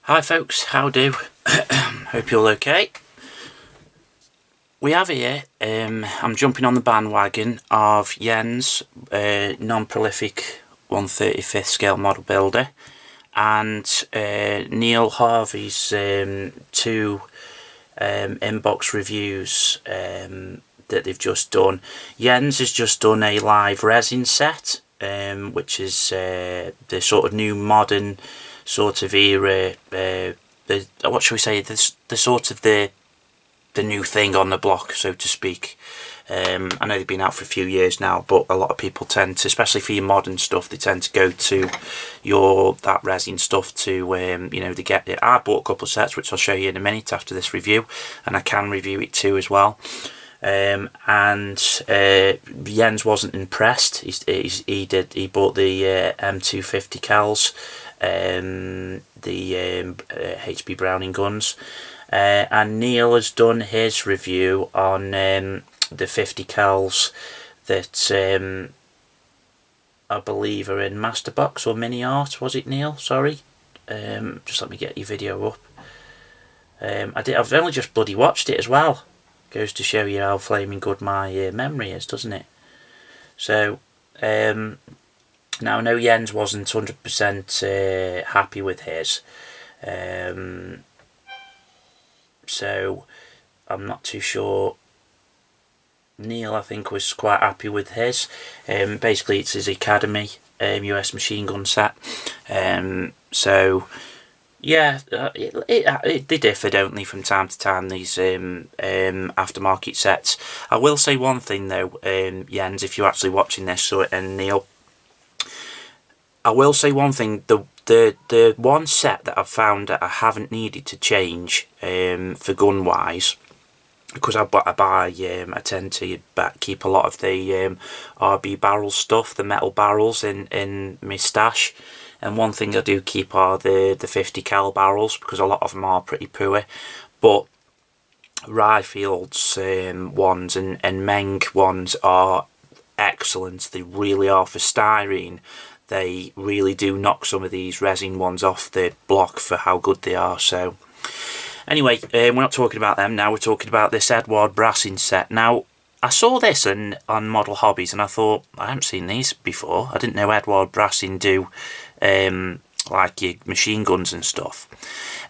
Hi folks, how do? Hope you're all okay. We have here, I'm jumping on the bandwagon of Jens, non-prolific 1/35th scale model builder, and Neil Harvey's two inbox reviews that they've just done. Jens has just done a live resin set, which is the sort of new modern sort of era, what shall we say, the sort of the new thing on the block, so to speak. I know they've been out for a few years now, but a lot of people tend to, especially for your modern stuff, they tend to go to that resin stuff to, to get it. I bought a couple of sets, which I'll show you in a minute after this review, and I can review it too as well. And Jens wasn't impressed. He bought the M250 cals, the HB Browning guns, and Neil has done his review on the 50 cals that I believe are in Master Box or Mini Art. Was it, Neil? Sorry. Just let me get your video up. I've only just bloody watched it as well. Goes to show you how flaming good my memory is, doesn't it? So now I know Jens wasn't 100% happy with his, so I'm not too sure. Neil, I think, was quite happy with his. Basically it's his Academy US machine gun set, so yeah, they differ, don't they, from time to time, these aftermarket sets. I will say one thing though, Jens, if you're actually watching this, and Neil, I will say one thing. The one set that I've found that I haven't needed to change for gun wise, because I tend to keep a lot of the RB barrel stuff, the metal barrels in my stash. And one thing I do keep are the 50 cal barrels, because a lot of them are pretty poor. But Ryfield's ones and Meng ones are excellent. They really are. For styrene, they really do knock some of these resin ones off the block for how good they are. So anyway, we're not talking about them now. We're talking about this Eduard Brassing set. Now, I saw this on Model Hobbies and I thought, I haven't seen these before. I didn't know Eduard Brassing do like your machine guns and stuff.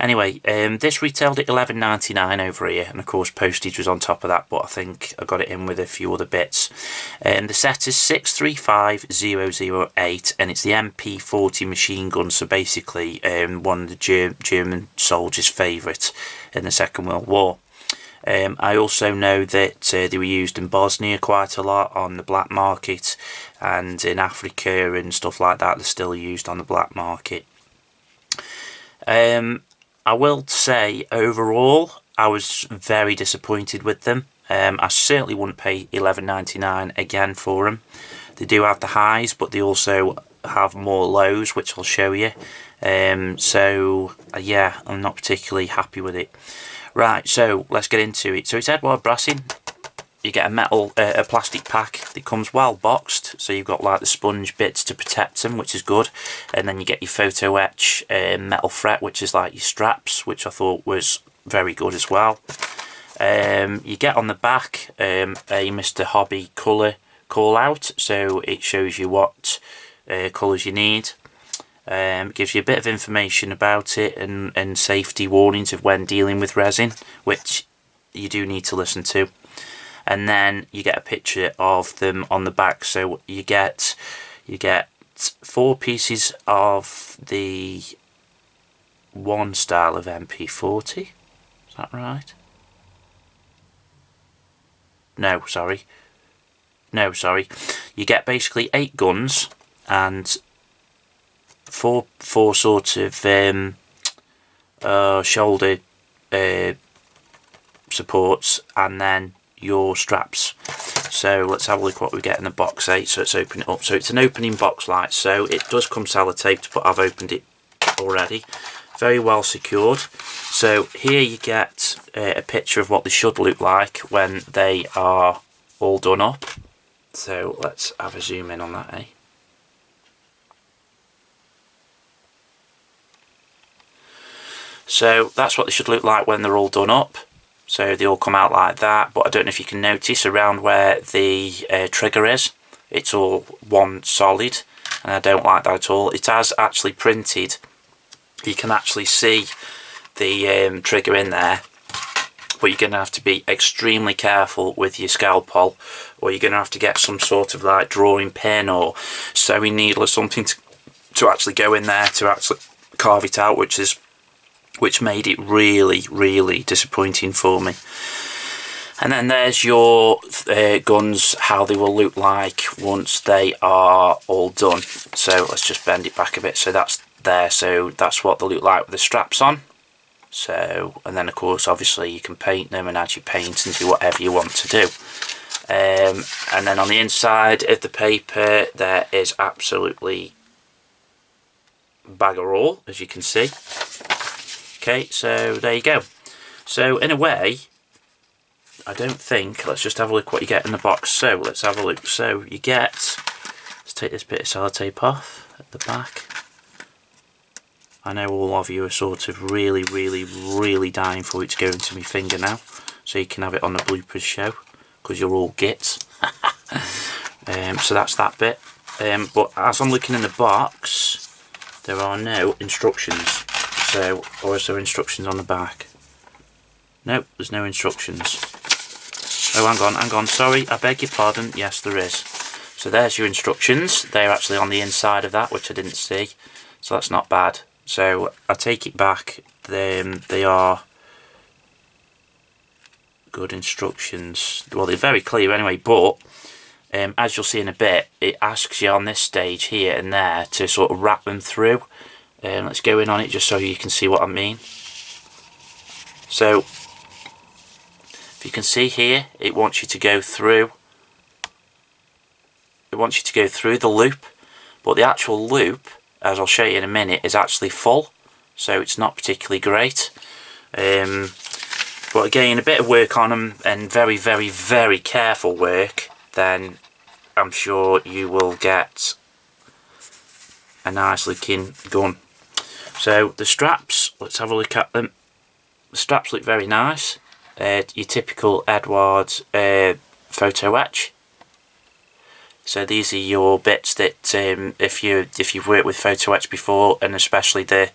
Anyway, this retailed at $11.99 over here, and of course postage was on top of that, but I think I got it in with a few other bits. The set is 635008, and it's the MP40 machine gun, so basically one of the German soldiers' favourite in the Second World War. I also know that they were used in Bosnia quite a lot on the black market, and in Africa and stuff like that. They're still used on the black market. I will say overall I was very disappointed with them. I certainly wouldn't pay $11.99 again for them. They do have the highs, but they also have more lows, which I'll show you. So yeah, I'm not particularly happy with it. Right, so let's get into it. So it's Eduard Brassing. You get a plastic pack that comes well boxed, so you've got like the sponge bits to protect them, which is good, and then you get your photo etch metal fret, which is like your straps, which I thought was very good as well. You get on the back a Mr. Hobby colour call out, so it shows you what colours you need. Gives you a bit of information about it and safety warnings of when dealing with resin, which you do need to listen to. And then you get a picture of them on the back. So you get 4 pieces of the one style of MP40. Is that right? No, sorry. You get basically 8 guns and four sort of shoulder supports, and then your straps. So let's have a look what we get in the box. So let's open it up. So it's an opening box light, so it does come sellotaped, but I've opened it already. Very well secured. So here you get a picture of what they should look like when they are all done up. So let's have a zoom in on that, eh? So that's what they should look like when they're all done up. So they all come out like that, but I don't know if you can notice around where the trigger is, it's all one solid, and I don't like that at all. It has actually printed, you can actually see the trigger in there, but you're going to have to be extremely careful with your scalpel, or you're going to have to get some sort of like drawing pin or sewing needle or something to actually go in there to actually carve it out, which made it really disappointing for me. And then there's your guns, how they will look like once they are all done. So let's just bend it back a bit. So that's there. So that's what they look like with the straps on. So, and then of course obviously you can paint them and add your paint and do whatever you want to do. And then on the inside of the paper there is absolutely bag of all, as you can see. Okay, so there you go. So in a way, I don't think, let's just have a look what you get in the box. So let's have a look. So you get, let's take this bit of sellotape off at the back. I know all of you are sort of really dying for it to go into my finger now, so you can have it on the bloopers show, because you're all gits. So that's that bit. But as I'm looking in the box, there are no instructions. So, or is there instructions on the back? Nope, there's no instructions. Oh, hang on, sorry, I beg your pardon. Yes, there is. So there's your instructions. They're actually on the inside of that, which I didn't see. So that's not bad. So I take it back. They are good instructions. Well, they're very clear anyway, but as you'll see in a bit, it asks you on this stage here and there to sort of wrap them through. Let's go in on it just so you can see what I mean. So if you can see here, it wants you to go through. It wants you to go through the loop, but the actual loop, as I'll show you in a minute, is actually full, so it's not particularly great. But again, a bit of work on them and very careful work, then I'm sure you will get a nice looking gun. So the straps, let's have a look at them. The straps look very nice. Your typical Eduard photo etch. So these are your bits that if you've worked with photo etch before, and especially the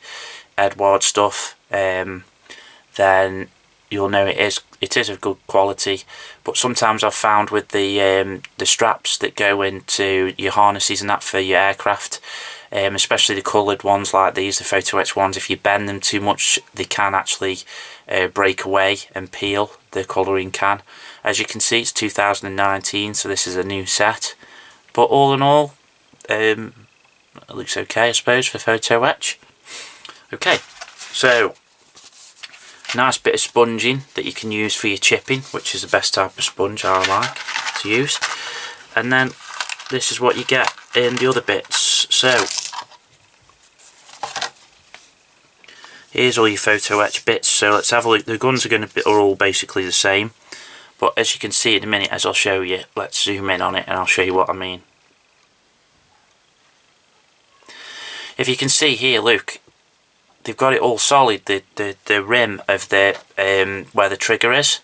Eduard stuff, then you'll know it is of good quality. But sometimes I've found with the straps that go into your harnesses and that for your aircraft, especially the coloured ones like these, the photo etch ones, if you bend them too much, they can actually break away and peel. The colouring can. As you can see, it's 2019, so this is a new set. But all in all, it looks okay, I suppose, for photo etch. Okay, so nice bit of sponging that you can use for your chipping, which is the best type of sponge I like to use. And then this is what you get in the other bits. So here's all your photo etch bits. So let's have a look. The guns are all basically the same, but as you can see in a minute, as I'll show you, let's zoom in on it and I'll show you what I mean. If you can see here, look, they've got it all solid, the rim of the where the trigger is.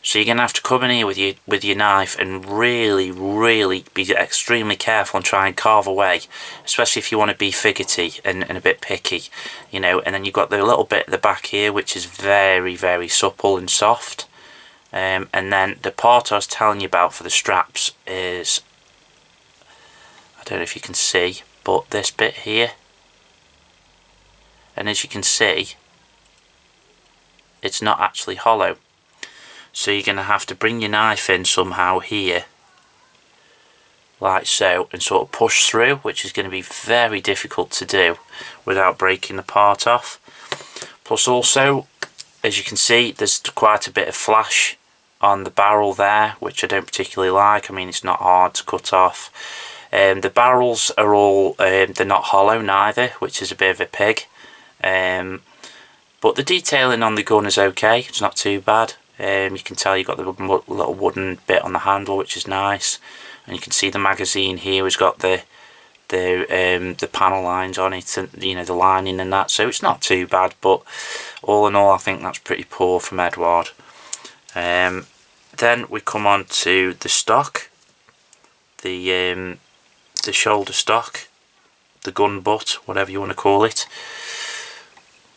So you're gonna have to come in here with your knife and really be extremely careful and try and carve away, especially if you want to be fidgety and a bit picky, you know. And then you've got the little bit at the back here, which is very supple and soft. And then the part I was telling you about for the straps is, I don't know if you can see, but this bit here. And as you can see, it's not actually hollow. So you're going to have to bring your knife in somehow here, like so, and sort of push through, which is going to be very difficult to do without breaking the part off. Plus also, as you can see, there's quite a bit of flash on the barrel there, which I don't particularly like. I mean, it's not hard to cut off. The barrels are all, they're not hollow neither, which is a bit of a pig. But the detailing on the gun is okay, it's not too bad. You can tell you've got the little wooden bit on the handle, which is nice, and you can see the magazine here has got the the panel lines on it, and you know, the lining and that, so it's not too bad. But all in all, I think that's pretty poor from Eduard. Then we come on to the stock, the shoulder stock, the gun butt, whatever you want to call it.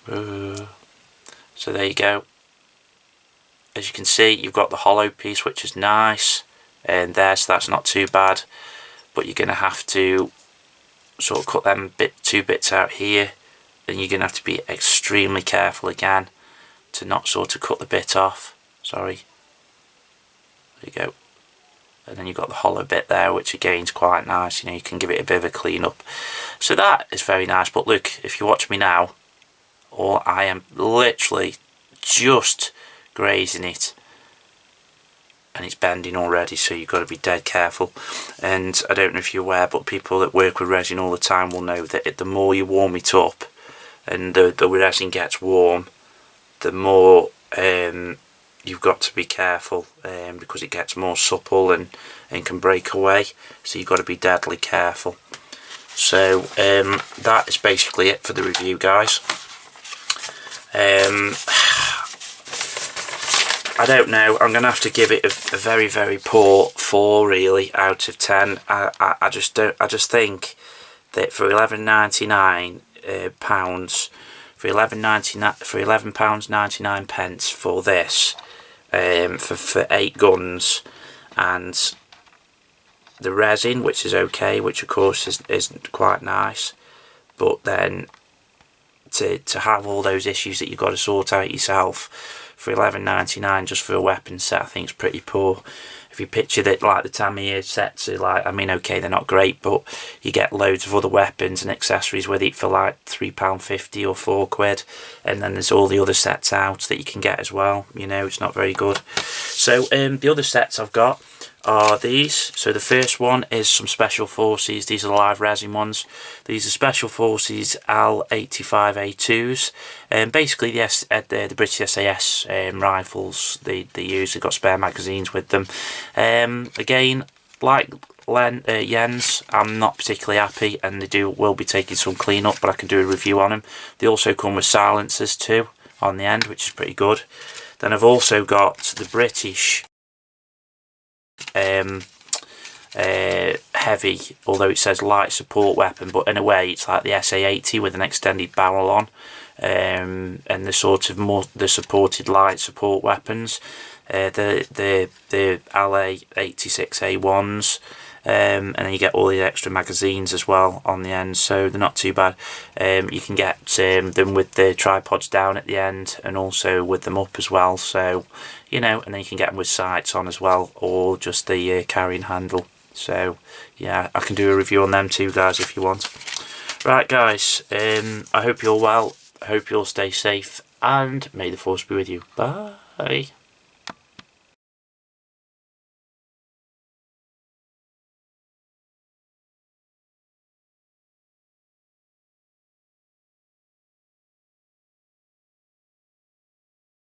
So there you go. As you can see, you've got the hollow piece, which is nice, and there, so that's not too bad. But you're going to have to sort of cut them two bits out here, and you're going to have to be extremely careful again to not sort of cut the bit off. Sorry. There you go. And then you've got the hollow bit there, which again is quite nice. You know, you can give it a bit of a clean up. So that is very nice. But look, if you watch me now, I am literally just grazing it, and it's bending already, so you've got to be dead careful. And I don't know if you're aware, but people that work with resin all the time will know that the more you warm it up and the resin gets warm, the more you've got to be careful, because it gets more supple and can break away, so you've got to be deadly careful. So that is basically it for the review, guys. I don't know, I'm going to have to give it a very, very poor 4 really out of 10. I just think that for £11.99 for £11.99 for this, for 8 guns, and the resin, which is okay, which of course is quite nice, but then to have all those issues that you've got to sort out yourself for £11.99 just for a weapon set, I think it's pretty poor. If you picture that, like the Tamiya sets are like, I mean, okay, they're not great, but you get loads of other weapons and accessories with it for like £3.50 or £4, and then there's all the other sets out that you can get as well. You know, it's not very good. So the other sets I've got are these. So the first one is some Special Forces. These are the live resin ones. These are Special Forces L85A2s, and basically the British SAS rifles they use. They've got spare magazines with them. Again, like Jens, I'm not particularly happy, and they will be taking some clean up, but I can do a review on them. They also come with silencers too on the end, which is pretty good. Then I've also got the British heavy, although it says light support weapon, but in a way it's like the SA-80 with an extended barrel on, and the sort of more the supported light support weapons, the LA-86A1s, and then you get all the extra magazines as well on the end, so they're not too bad. You can get them with the tripods down at the end, and also with them up as well, so you know, and then you can get them with sights on as well, or just the carrying handle. So yeah, I can do a review on them too, guys, if you want. Right, guys, I hope you're well, I hope you'll stay safe, and may the force be with you. Bye.